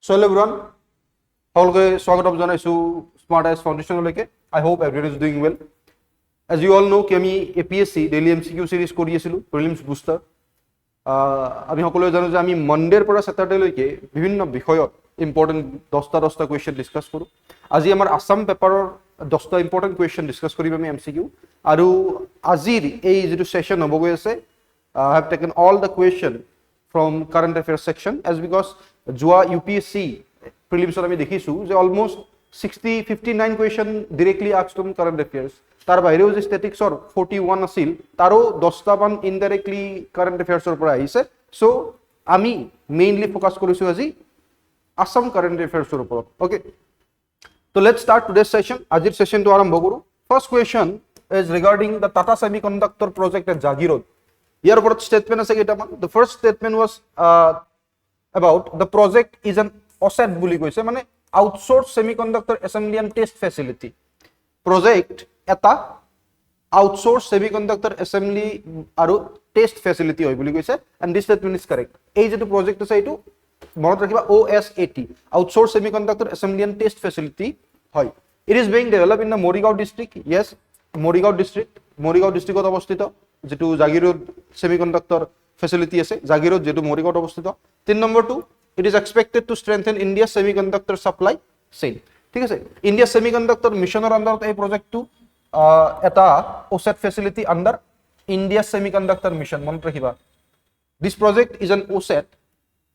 So hello everyone, সকলোকে স্বাগতম জনাইছো স্মার্ট আইস ফাউন্ডেশনলৈকে। I hope everyone is doing well. As you all know কি আমি APSC daily MCQ series কৰি আছিলো prelims booster। আমি সকলোৱে জানো যে আমি মনডেৰ পৰা স্যাটাৰডে লৈকে বিভিন্ন বিষয়ত ইম্পৰ্টেন্ট 10টা কোৱেশ্চন ডিসকাস কৰো। আজি আমাৰ আসাম পেপাৰৰ 10টা ইম্পৰ্টেন্ট কোৱেশ্চন ডিসকাস কৰিম আমি MCQ আৰু আজিৰ এই যেটো সেশন হ'ব গৈ আছে I have taken all the question from current affairs section as because যোৱা UPSC prelims আমি দেখিছো যে almost 59 question directly asked from current affairs তাৰ বাহিৰেও যে statistics 41 আছিল তাৰো 10টা মান indirectly current affairs পৰা আহিছে সো আমি মেইনলি ফোকাস কৰিছো আজি Assam current affairs ওপৰত okay so let's start today's session আজিৰ সেশনটো আৰম্ভ কৰো first question is regarding the Tata Semiconductor project at Jagirod here about statement আছে কেইটামান the first statement was about the project is an OSAT বুলি কৈছে মানে outsourced semiconductor assembly and test facility project এটা outsourced semiconductor assembly আৰু test facility হয় বুলি কৈছে and this statement is correct এই যেটো project আছে এটো মনত ৰাখিবা OSAT outsourced semiconductor assembly and test facility হয় it is being developed in the Morigao district yes Morigao district অৱস্থিত যেটো জাগিৰোড semiconductor facility আছে জাগিৰোড যেটো মৰিগাঁৱত অৱস্থিত 3 number 2 it is expected to strengthen India's semiconductor supply chain ঠিক আছে India semiconductor missionৰ আন্ডাৰত এই প্ৰজেক্টটো এটা OSAT facility under India semiconductor mission মনত ৰাখিবা this project is an OSAT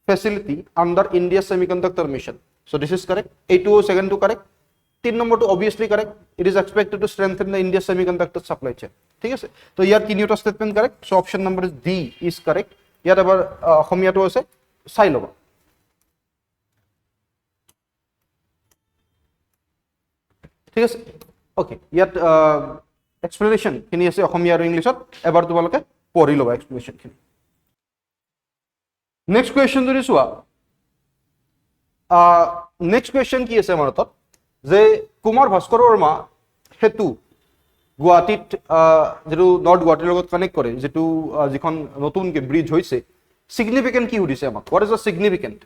facility under India semiconductor mission so this is correct 8202 correct 3 number 2 obviously correct it is expected to strengthen the India semiconductor supply chain ঠিক আছে তো ইয়াৰ তিনিটা statement correct so option number D is correct ইয়াত এবাৰ অসমীয়াটো আছে চাই লবা ঠিক আছে ওকে ইয়াত এক্সপ্লেনেশন খিনি আছে অসমীয়া আৰু ইংলিশত এবাৰ তোমালোকে পঢ়ি লবা এক্সপ্লেনেশন খিনি নেক্সট কোৱেশ্চন যদি চোৱা নেক্সট কোৱেশ্চন কি আছে আমাৰ তাত যে কুমাৰ ভাস্কৰ বৰ্মা হেতু গুৱাহাটীত যেটো নৰ্থ গুৱাহাটীৰ লগত কানেক্ট কৰে যেটো যিখন নতুনকে ব্ৰিজ হৈছে সিগনিফিকেন্ট কি হৈছে আমাক what is the significant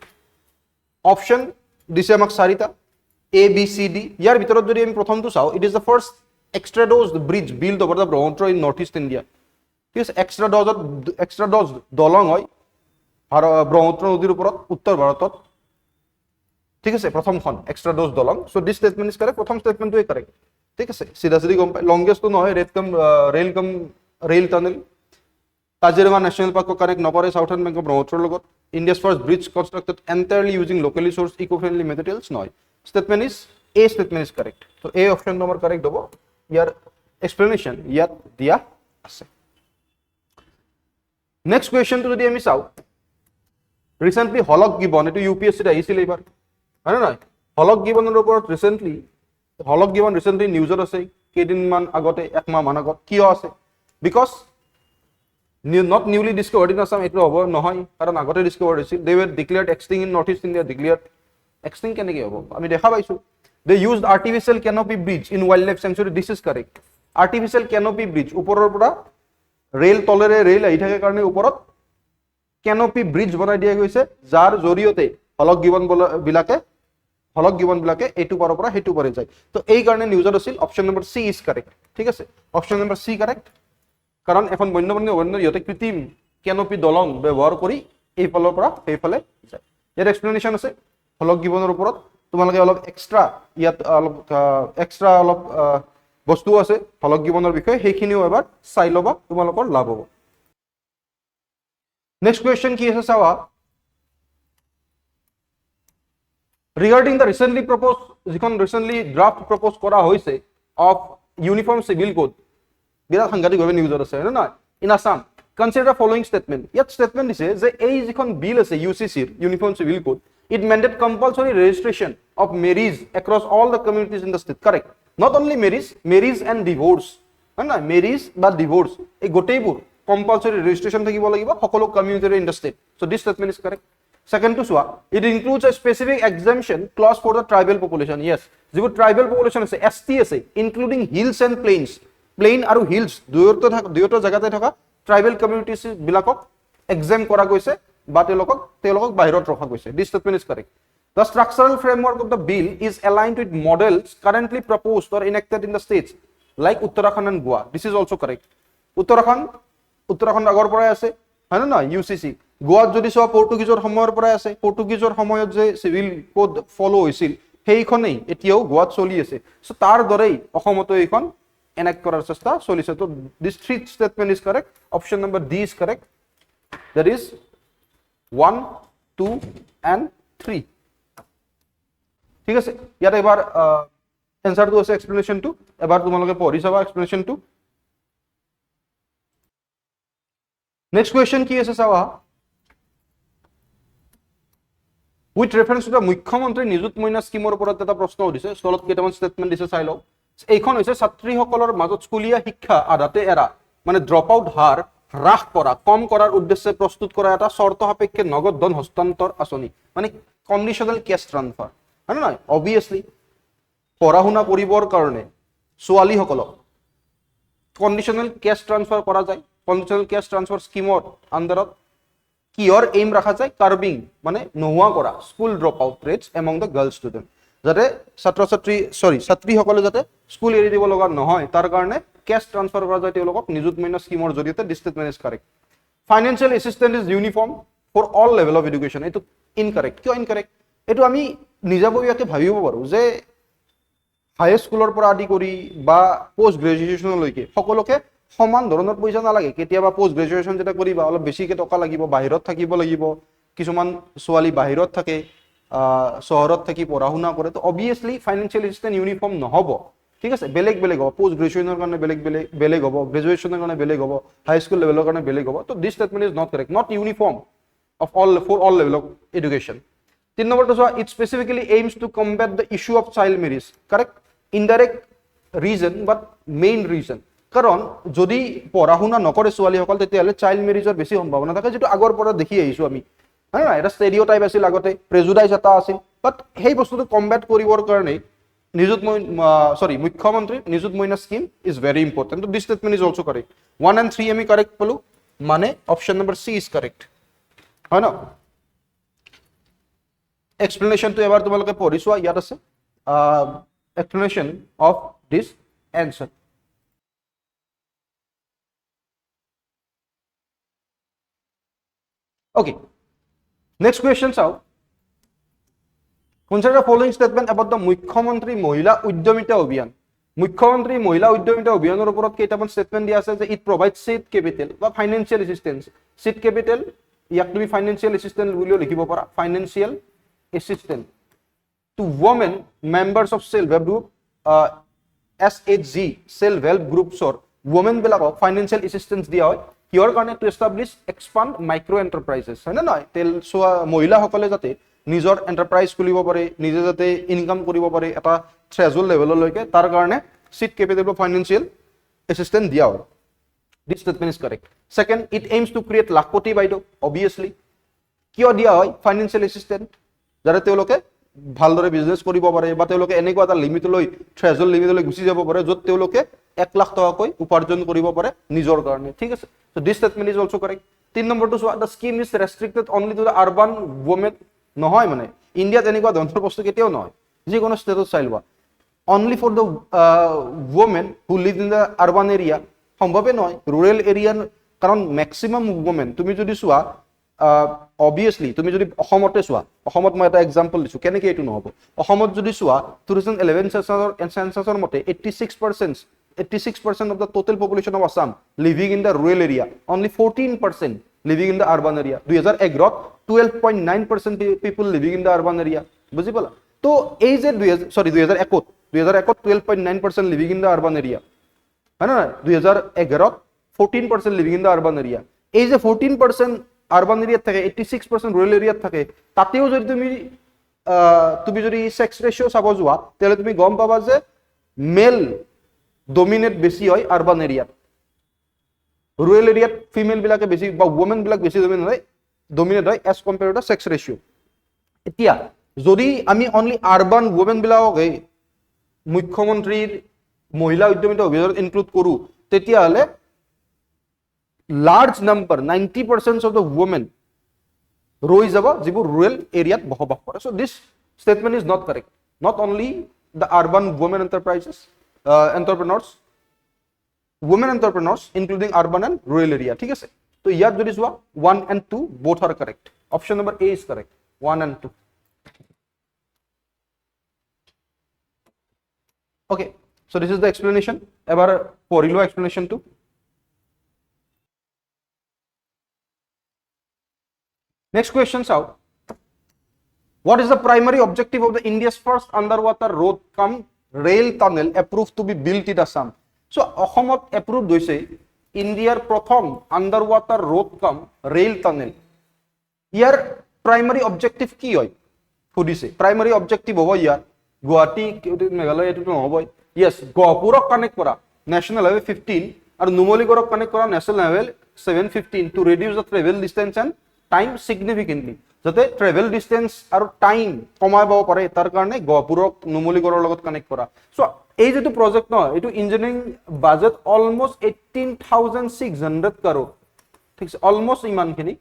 option দিছে আমাক চাৰিটা A B C D ইয়াৰ ভিতৰত যদি আমি প্ৰথমটো চাও it is the first extradosed bridge built over the Brahmaputra in northeast India ঠিক আছে extradosed দলং হয় ব্ৰহ্মপুত্ৰ নদীৰ ওপৰত উত্তৰ ভাৰতত ঠিক আছে প্ৰথমখন extradosed দলং so this statement is correct প্ৰথম স্টেটমেন্টটো কাৰেক্ট ঠিক আছে সিধা সিধি গম পাই লংগেস্ট তো নহয় rail tunnel Kaziranga national park connect নকৰে সাউথাৰ্ণ বেংক অফ ব্ৰহ্মপুত্ৰৰ লগত ইণ্ডিয়া's first bridge constructed entirely using locally sourced eco-friendly materials নহয় statement is A statement is correct so A option number correct হ'ব ইয়াৰ explanation ইয়াত দিয়া আছে next question to যদি আমি চাও recently হলক গিবন এটো UPSC ত আহিছিল এবাৰ হয় না হলক গিবনৰ ওপৰত recently নিউজত আছে কেইদিনমান আগতে একমাহ মান আগত কিয় আছে because not newly discovered in Assam এটো হ'ব নহয় কাৰণ আগতে discovered হৈছিল they were declared extinct in northeast India declared extinct কেনেকৈ হ'ব আমি দেখা পাইছো they used artificial canopy bridge in wildlife sanctuary this is correct artificial canopy bridge ওপৰৰ পৰা ৰেল তলেৰে ৰেল আহি থাকে কাৰণে ওপৰত canopy bridge বনাই দিয়া গৈছে যাৰ জৰিয়তে হলক গিবন বিলাকে এটু পাৰৰ পৰা হেতু পাৰে যায় তো এই কাৰণে নিউজত আছিল option number C is correct ঠিক আছে অপশন নম্বৰ C correct কাৰণ এখন বন্যপ্ৰাণী অভয়াৰণ্য ইহঁতে কৃত্ৰিম canopy দলং ব্যৱহাৰ কৰি এই ফালৰ পৰা এই ফালে যায় ইয়াৰ এক্সপ্লেনেশন আছে হলক গিবনৰ ওপৰত তোমালোকে অলপ এক্সট্ৰা ইয়াত অলপ বস্তু আছে হলক গিবনৰ বিষয়ে সেইখিনিও এবাৰ চাই লবা তোমালোকৰ লাভ হ'ব নেক্সট কোৱেশ্চন কি আছে চাৱা regarding the recently draft proposed করা হইছে of uniform civil code বিরাট সাংঘাতিক ভাবে নিউজত আছে না in Assam consider the following statement ইয়াত statement দিছে যে এই যিখন বিল আছে UCC uniform civil code it mandate compulsory registration of marriage across all the communities in the state correct not only marriage and divorce না marriage বা divorce এই গোটেইবোৰ compulsory registration থাকিব লাগিব সকলো community in the state so this statement is correct second to soa it includes a specific exemption clause for the tribal population yes যিবোৰ tribal population আছে ST আছে including hills and plains plain আৰু hills দুয়োটা জায়গাতে থকা tribal communities বিলাকক exempt কৰা গৈছে বা তেওঁলোকক বাহিৰত ৰখা গৈছে this statement is correct The structural framework of the bill is aligned with models currently proposed or enacted in the states like Uttarakhand and Goa. This is also correct. Uttarakhand আগৰ পৰাই আছে হয় না UCC গোৱাত যদি সব পৰ্তুগীজৰ সময়ৰ পৰাই আছে পৰ্তুগীজৰ সময়ত যে সিভিল কোড ফলো হৈছিল সেইখনেই এতিয়াও গোৱাত চলি আছে সো তাৰ দৰেই অসমতো এইখন enact কৰাৰ চেষ্টা চলিছে তো this three statement is correct. Option number D is correct. That is 1 2 and 3. ঠিক আছে ইয়াতে এবাৰ এনসাৰ টো আছে এক্সপ্লেনেশন টো এবাৰ তোমালোকে পঢ়ি চাবা এক্সপ্লেনেশন টো নেক্সট কোয়েশ্চন কি আছে চাবা উইথ ৰেফাৰেন্স টু মুখ্যমন্ত্ৰী নিযুত মইনা স্কিমৰ ওপৰত এটা প্ৰশ্ন উঠিছে স্থলত কেইটামান ষ্টেটমেন্ট দিছে চাই লও এইখন হৈছে ছাত্ৰীসকলৰ মাজত স্কুলীয়া শিক্ষা আধাতে এৰা মানে ড্ৰপ আউট হাৰ হ্ৰাস কৰা কম কৰাৰ উদ্দেশ্যে প্ৰস্তুত কৰা এটা শৰ্ত সাপেক্ষে নগদ ধন হস্তান্তৰ আঁচনি মানে কন্ডিশনাল কেছ ট্ৰান্সফাৰ হয় নহয় অবভিয়াসলি পঢ়া শুনা কৰিবৰ কাৰণে ছোৱালীসকলক কন্ডিশনাল কেছ ট্ৰান্সফাৰ কৰা যায় কন্ডিশনাল কেছ ট্ৰান্সফাৰ স্কিমৰ আন্ডাৰত কিহৰ এইম ৰাখা যায় কাৰ্বিং মানে নোহোৱা কৰা school drop out rates among the girl student যাতে ছাত্ৰীসকলে যাতে স্কুল এৰি দিব লগা নহয় তাৰ কাৰণে কেছ ট্ৰান্সফাৰ কৰা যায় তেওঁলোকক নিযুত মইনা স্কিমৰ জৰিয়তে this statement is correct financial assistance is uniform for all level of education এইটো ইনকাৰেক্ট কিয় ইনকাৰেক্ট এইটো আমি নিজাববীয়াকৈ ভাবিব পাৰোঁ যে হাই স্কুলৰ পৰা আদি কৰি বা পোষ্ট গ্ৰেজুৱেশ্যনলৈকে সকলোকে সমান ধৰণৰ পইচা নালাগে কেতিয়াবা পোষ্ট গ্ৰেজুৱেশ্যন যেটা কৰিবা অলপ বেছিকৈ টকা লাগিব বাহিৰত থাকিব লাগিব কিছুমান ছোৱালী বাহিৰত থাকে চহৰত থাকি পঢ়া শুনা কৰে তো অবভিয়াসলি ফাইনেন্সিয়েল এচিষ্টেন্ট ইউনিফৰ্ম নহ'ব ঠিক আছে বেলেগ বেলেগ হ'ব পোষ্ট গ্ৰেজুৱেশ্যনৰ কাৰণে বেলেগ হ'ব গ্ৰেজুৱেশ্যনৰ কাৰণে বেলেগ হ'ব হাই স্কুল লেভেলৰ কাৰণে বেলেগ হ'ব তো this statement is not correct not uniform of all for all level of education 3 নম্বৰটো চোৱা it specifically aims to combat the issue of child marriage correct indirect reason but main reason কাৰণ যদি পঢ়া শুনা নকৰে ছোৱালীসকল তেতিয়াহ'লে চাইল্ড মেৰিজৰ বেছি সম্ভাৱনা থাকে যেটো আগৰ পৰা দেখি আহিছো আমি হয় না এটা ষ্টেৰিঅটাইপ আছিল আগতে প্ৰেজুডাইজ এটা আছিল বাট সেই বস্তুটো কম্বেট কৰিবৰ কাৰণে মুখ্যমন্ত্ৰী Nijut Moina scheme is very important this statement is also correct 1 and 3 আমি কাৰেক্ট পালো মানে option number C is correct হয় না এক্সপ্লেনেশনটো এবাৰ তোমালোকে পঢ়ি চোৱা ইয়াত আছে explanation of this answer. Okay, next question. So consider the following statement about the Mukhyamantri Mahila Udyamita Abhiyan. Mukhyamantri Mahila Udyamita Abhiyanor oporot keitaman statement dia ase je it provides seed capital বা financial assistance. Seed capital ইয়াক তুমি financial assistance বুলিও লিখিব পাৰা financial assistance to women members of self-help group SHG self-help groups or women bilakok financial assistance dia hoy কিহৰ কাৰণে to establish expand micro enterprises হয় না নহয় তেল সোৱা মহিলাসকলে যাতে নিজৰ এন্টাৰপ্ৰাইজ খুলিব পাৰে নিজে যাতে ইনকাম কৰিব পাৰে এটা থ্ৰেজহোল্ড লেভেললৈকে তাৰ কাৰণে seed capital বা financial assistance দিয়া হয় this statement is correct. Second, it aims to create লাখপতি বাইদেউ obviously কিয় দিয়া হয় financial assistance যাতে তেওঁলোকে ভালদৰে বিজনেস কৰিব পাৰে বা তেওঁলোকে এনেকুৱা এটা লিমিটলৈ থ্ৰেজহোল্ড লিমিটলৈ গুচি যাব পাৰে য'ত তেওঁলোকে 1 লাখ টকাকৈ উপাৰ্জন কৰিব পাৰে নিজৰ কাৰণে ঠিক আছে so this statement is also correct. 3 নম্বৰটো চোৱা the scheme is restricted only to the urban women নহয় মানে ইণ্ডিয়াত এনেকুৱা ধৰণৰ বস্তু কেতিয়াও নহয় যিকোনো ষ্টেটত চাই লোৱা only for the women who live in the urban area সম্ভৱে নহয় rural area কাৰণ maximum women তুমি যদি চোৱা obviously তুমি যদি অসমতে চোৱা অসমত মই এটা এক্সাম্পল দিছো কেনেকৈ এটো নহব অসমত যদি চোৱা 2011 সেন্সাছৰ মতে 86% of the total population of Assam living in the rural area only 14% living in the urban area 2011 12.9% people living in the urban area বুজি পালা তো এই যে 2011 12.9% living in the urban area হয় না 2011 14% living in the urban area এই যে 14% urban area থাকে 86% rural area থাকে তাতেও যদি তুমি যদি সেক্স রেশিও চাব যোৱা তেলে তুমি গম পাবা যে মেল ডমিনেট বেছি হয় urban area rural area female বিলাকে বেছি বা ওমেন বিলাক বেছি ডমিনেট হয় as compared to sex ratio এতিয়া যদি আমি অনলি urban women বিলাকক মুখ্যমন্ত্ৰীৰ মহিলা উদ্যমিতা অভিযানত ইনক্লুড কৰো তেতিয়াহলে large number 90% of the women ৰৈ যাব যিবোৰ rural area বসবাস কৰে so this statement is not correct. Not only the urban women entrepreneurs, women entrepreneurs including urban and rural area. ঠিক আছে, তো ইয়াত যদি যোৱা 1 and 2 both are correct. Option number A is correct. 1 and 2. Okay, so this is the explanation. এবাৰ পঢ়িলো explanation টো. Next question out. What is the primary objective of the India's first underwater road cum rail tunnel approved to be built in Assam? So অসমত approved হৈছে ইণ্ডিয়াৰ প্ৰথম underwater road cum rail tunnel. ইয়াৰ primary objective কি হয় সুধিছে. primary objective হ'ব ইয়াৰ গুৱাহাটী মেঘালয় এটো নহবই. yes, গহপুৰক connect কৰা national highway 15 আৰু নুমলীগড়ক কানেক্ট কৰা national highway 715 to reduce the travel distance and time significantly. যাতে travel distance আৰু time কমাব পাৰে তাৰ কাৰণে গহপুৰক নুমলীগড়ৰ লগত কানেক্ট কৰা. সো এই যেটো প্ৰজেক্ট নহয় এটো ইঞ্জিনিয়াৰিং বাজেট অলমোস্ট 18600 crore. ঠিক আছে, অলমোস্ট ইমানখিনি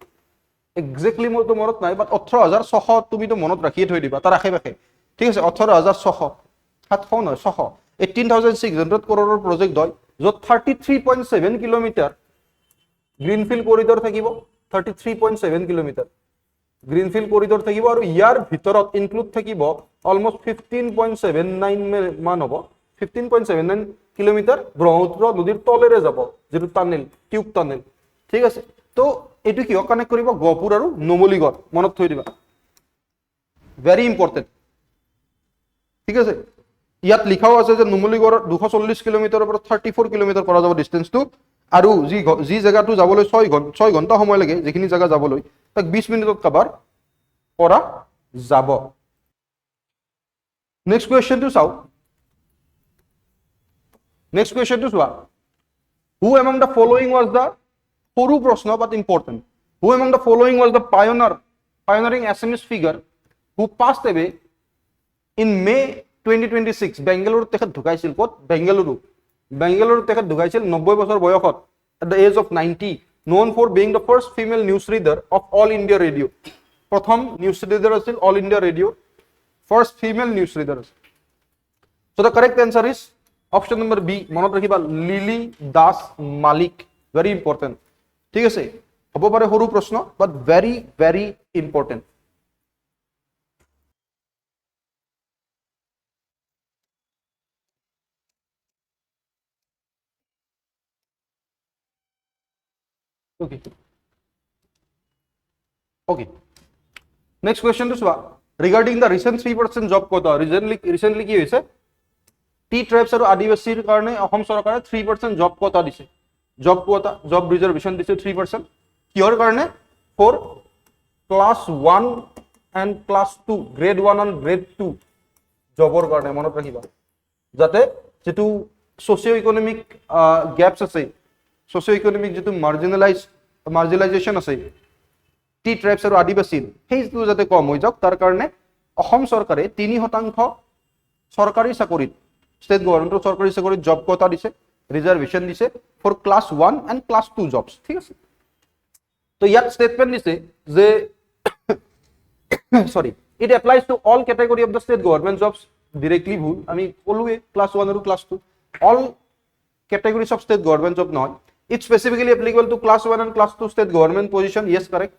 এক্স্যাক্টলি মোৰ তো মনত নাই, বাট 18600 তুমি তো মনত ৰাখিয়ে থৈ দিবা তাৰ আশে-পাশে. ঠিক আছে, 18600 700 নহয় 600 18600 crore প্ৰজেক্ট হয় যত 33.7 কিলোমিটাৰ গ্ৰীনফিল্ড কৰিডৰ থাকিব. 33.7 কিলোমিটাৰ গ্ৰীনফিল্ড কৰিডৰ থাকিব আৰু ইয়াৰ ভিতৰত ইনক্লুড থাকিব অলমোস্ট 15.79 মান হ'ব. 15.79 কিলোমিটাৰ ব্ৰহ্মপুত্ৰ নদীৰ তলেৰে যাব যেটো টানেল, টিউব টানেল. ঠিক আছে, তো এটো কি কানেক্ট কৰিব গহপুৰ আৰু নুমলীগড়, মনত থৈ দিবা, ভেৰি ইম্পৰ্টেন্ট. ঠিক আছে, ইয়াত লিখাও আছে যে নুমলীগড় 240 কিলোমিটাৰৰ পৰা 34 কিলোমিটাৰ কৰা যাব ডিসটেন্সটো, আৰু যি জায়গাটো যাবলৈ 6 ঘন্টা সময় লাগে, যিখিনি জায়গা যাবলৈ তাক 20 মিনিটত কভাৰ কৰা যাব. নেক্সট কোৱেশ্চনটো চাও. নেক্সট কোৱেশ্চনটো চোৱা. Who among the following was the সৰু প্ৰশ্ন but important. Who among the following was the pioneering Assamese figure who passed away in May 2026? Bengaluru তেখেত ঢুকাইছিল ক'ত? বেংগালুৰু তেখেত ঢুকাইছিল 90 বছৰ বয়সত at the age of 90, known for being the first female news reader of All India Radio. প্ৰথম news reader আছিল All India Radio, first female news reader. So the correct answer is option number B. মনত ৰাখিবা, lily Das মালিক. very important. ঠিক আছে, হ'ব পাৰে সৰু প্ৰশ্ন but very very important. Okay. Next question to swap. Regarding the recent 3% job quota, recently কি হৈছে? T tribes আৰু আদিবাসীৰ কাৰণে অসম চৰকাৰে 3% job quota দিছে. Job reservation দিছে 3%. কিহৰ কাৰণে? For class 1 and class 2, grade 1 and grade 2 জবৰ কাৰণে মনত ৰাখিবা. যাতে যেটো সোশিও ইকোনমিক গ্যাপস আছে, সোশিও ইকোনমিক যেটো মাৰ্জিনালাইজেশন আছে টি ট্ৰাইবস আৰু আদিবাসী, সেইটো যাতে কম হৈ যাওক তাৰ কাৰণে অসম চৰকাৰে 3% সৰকাৰি চাকৰিত, স্টেট গভৰ্নমেন্টৰ সরকারি চাকরিত জব কোটা দিছে, রিজার্ভেশন দিছে for class 1 and class 2 jobs. ঠিক আছে, তো ইয়াত স্টেটমেন্ট দিছে যে sorry, it applies to all category of the state government jobs. directly ভুল, আমি কলোৱে ক্লাস 1 আৰু class 2 all categories of state government job নহয়. It's specifically applicable to class 1 and class 2 state government position. Yes, correct.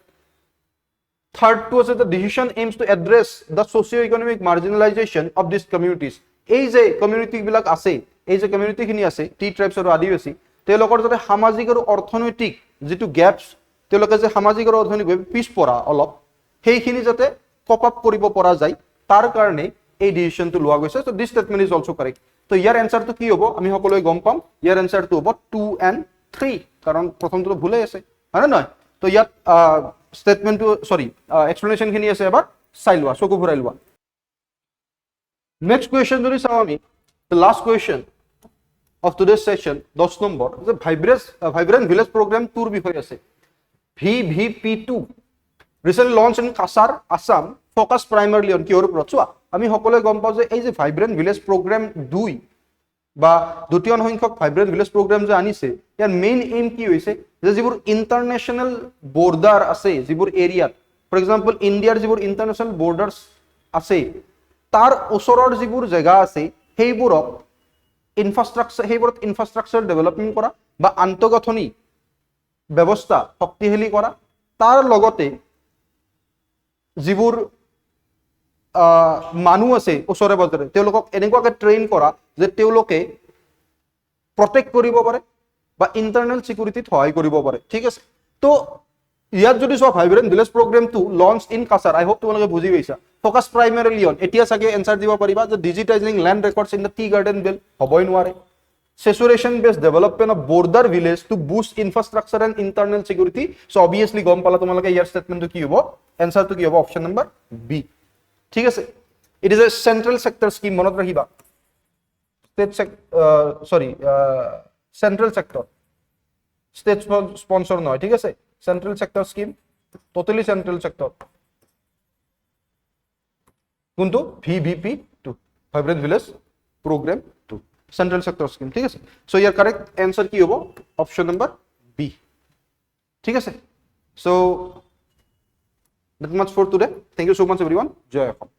Third to is the decision aims to address the socio-economic marginalization of these communities. এই যে community বিলাক আছে, এই যে community খিনি আছে T tribes আৰু আদিবাসী, তেওঁলোকৰ যাতে সামাজিক আৰু অৰ্থনৈতিক যেটো গ্যাপস, তেওঁলোকে যে সামাজিক আৰু অৰ্থনৈতিক পিছপৰা অলপ, সেইখিনি যাতে কপ আপ কৰিব পৰা যায় তাৰ কাৰণে এই ডিসিশনটো লোৱা গৈছে. So this statement is also correct. তো ইয়াৰ এনসাৰটো কি হ'ব আমি সকলোৱে গম পাম. ইয়াৰ এনসাৰটো হ'ব 2 and 3, কাৰণ প্ৰথমটো ভুলে আছে, হয় নহয়? তো ইয়াত স্টেটমেন্টটো সৰি এক্সপ্লেনেশন খিনি আছে, এবাৰ চাই লোৱা, চকু ফুৰাই লোৱা. নেক্সট কোয়েশ্চন যদি চাও আমি, the last question of today's session 10 number, যে ভাইব্ৰেন্ট ভিলেজ প্ৰোগ্ৰাম টুৰ বিষয় আছে. VVP2 recently launched in Kasar, Assam, focus primarily on কিহৰ ওপৰত? চোৱা, আমি সকলোৱে গম পাওঁ যে এই যে ভাইব্ৰেন্ট ভিলেজ প্ৰোগ্ৰাম 2 বা দ্বিতীয় সংখ্যক ভাইব্ৰেন্ট ভিলেজ প্ৰোগ্ৰাম যে আনিছে, ইয়াৰ মেইন এইম কি হৈছে যে যিবোৰ ইন্টাৰনেশনাল বৰ্ডাৰ আছে, যিবোৰ এৰিয়াত, ফৰ এক্সাম্পল ইণ্ডিয়াৰ যিবোৰ ইন্টাৰনেশনাল বৰ্ডাৰ্স আছে তাৰ ওচৰৰ যিবোৰ জেগা আছে সেইবোৰত ইনফ্ৰাষ্ট্ৰাকচাৰ ডেভেলপমেণ্ট কৰা বা আন্তঃগাঁথনি ব্যৱস্থা শক্তিশালী কৰা, তাৰ লগতে যিবোৰ মানুহ আছে ওচৰে পাজৰে তেওঁলোকক এনেকুৱাকে ট্ৰেইন কৰা যে তেওঁলোকে প্ৰটেক্ট কৰিব পাৰে বা ইণ্টাৰনেল চিকিউৰিটিত সহায় কৰিব পাৰে। ঠিক আছে, তো ইয়াত যদি চোৱা ভাইব্ৰেণ্ট ভিলেজ প্ৰগ্ৰেমটো launch in Cachar, I hope তোমালোকে বুজি পাইছা। ফ'কাছ প্ৰাইমেৰিলি অন, এতিয়া চাগে এনচাৰ দিব পাৰিবা যে digitizing land records in the tea garden belt, হ'বই নোৱাৰে। Saturation based development of border village to boost infrastructure and internal security. So' obviously গম পালা তোমালোকে ইয়াৰ ষ্টেটমেণ্টটো কি হ'ব, এনচাৰটো কি হ'ব, অপশ্যন নম্বৰ বি। ঠিক আছে, it is a central sector scheme, মনত ৰাখিবা। চেন্ট্ৰেল সেক্টৰ, স্টেট স্পন্সৰ নহয়। ঠিক আছে, central sector scheme, totally central sector. কোনটো? VVP2, vibrant village programme 2, central sector scheme. ঠিক আছে, চ' ইয়াৰ কাৰেক্ট এনচাৰ কি হ'ব, অপশ্যন নম্বৰ বি। ঠিক আছে, চ' that much for today. Thank you so much everyone. Jai Assam.